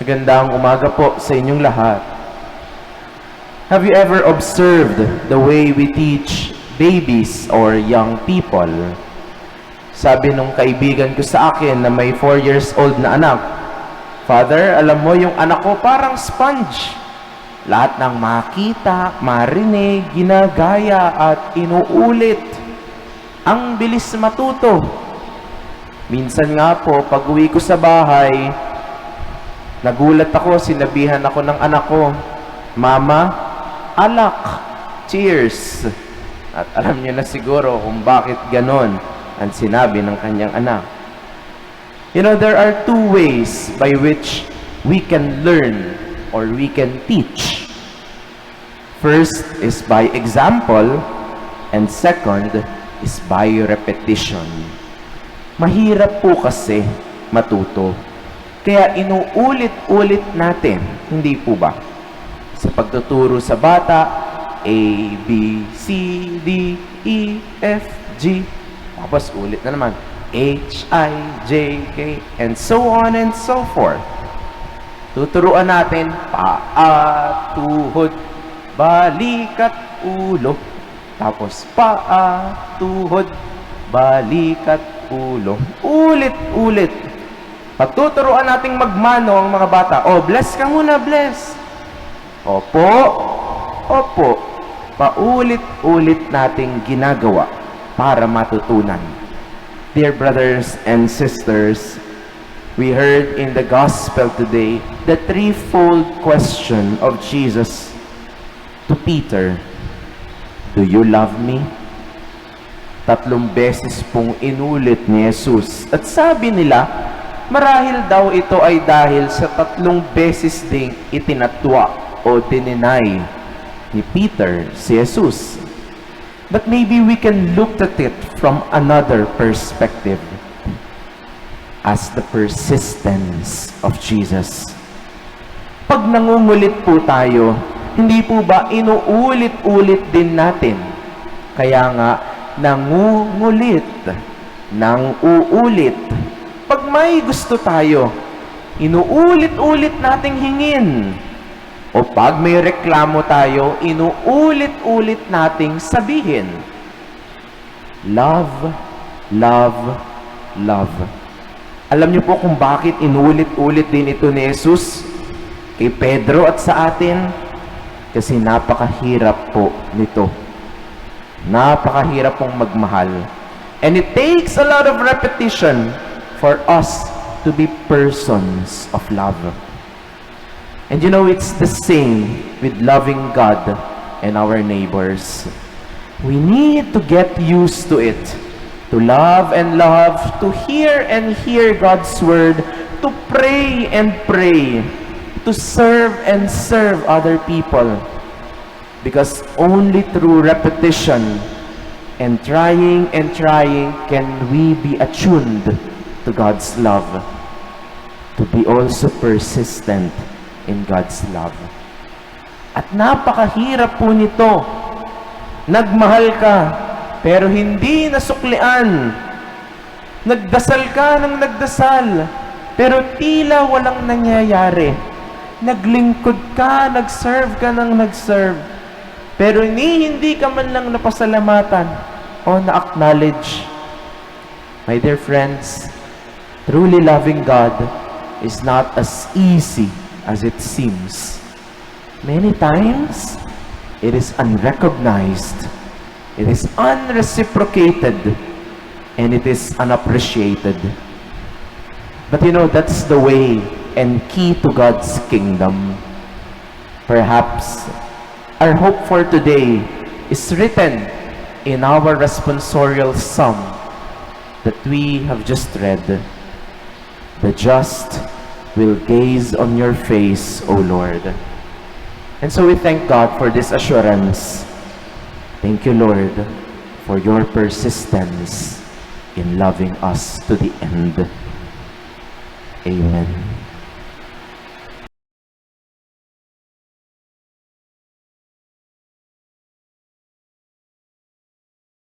Magandang umaga po sa inyong lahat. Have you ever observed the way we teach babies or young people? Sabi nung kaibigan ko sa akin na may 4 years old na anak, "Father, alam mo yung anak ko parang sponge. Lahat ng makita, marinig, ginagaya at inuulit. Ang bilis matuto." Minsan nga po, pag uwi ko sa bahay, nagulat ako, sinabihan ako ng anak ko, "Mama, alak, cheers." At alam niyo na siguro kung bakit ganon ang sinabi ng kanyang anak. You know, there are 2 ways by which we can learn or we can teach. First is by example, and second is by repetition. Mahirap po kasi matuto. Kaya inuulit-ulit natin, hindi po ba? Sa pagtuturo sa bata, A, B, C, D, E, F, G. Tapos ulit na naman, H, I, J, K, and so on and so forth. Tuturuan natin, paa, tuhod, balikat, ulo. Tapos paa, tuhod, balikat, ulo. Ulit-ulit. Pagtuturuan nating magmano ang mga bata, "Oh, bless ka muna, bless." Opo, opo. Paulit-ulit nating ginagawa para matutunan. Dear brothers and sisters, we heard in the gospel today the 3-fold question of Jesus to Peter. "Do you love me?" 3 beses pong inulit ni Jesus. At sabi nila, marahil daw ito ay dahil sa 3 beses ding itinatwa o dininay ni Peter si Jesus. But maybe we can look at it from another perspective as the persistence of Jesus. Pag nangungulit po tayo, hindi po ba inuulit-ulit din natin? Kaya nga, nangungulit, nang uulit. Pag may gusto tayo, inuulit-ulit nating hingin. O pag may reklamo tayo, inuulit-ulit nating sabihin. Love, love, love. Alam niyo po kung bakit inuulit-ulit din ito ni Jesus kay Pedro at sa atin? Kasi napakahirap po nito. Napakahirap pong magmahal. And it takes a lot of repetition for us to be persons of love. And you know, it's the same with loving God and our neighbors. We need to get used to it. To love and love, to hear and hear God's word, to pray and pray, to serve and serve other people. Because only through repetition and trying can we be attuned to God's love, to be also persistent in God's love. At napakahirap po nito. Nagmahal ka, pero hindi nasuklian. Nagdasal ka ng nagdasal, pero tila walang nangyayari. Naglingkod ka, nag-serve ka ng nag-serve, pero hindi ka man lang napasalamatan o na-acknowledge. My dear friends, truly loving God is not as easy as it seems. Many times, it is unrecognized, it is unreciprocated, and it is unappreciated. But you know, that's the way and key to God's kingdom. Perhaps our hope for today is written in our responsorial psalm that we have just read. The just will gaze on your face, O Lord. And so we thank God for this assurance. Thank you, Lord, for your persistence in loving us to the end. Amen.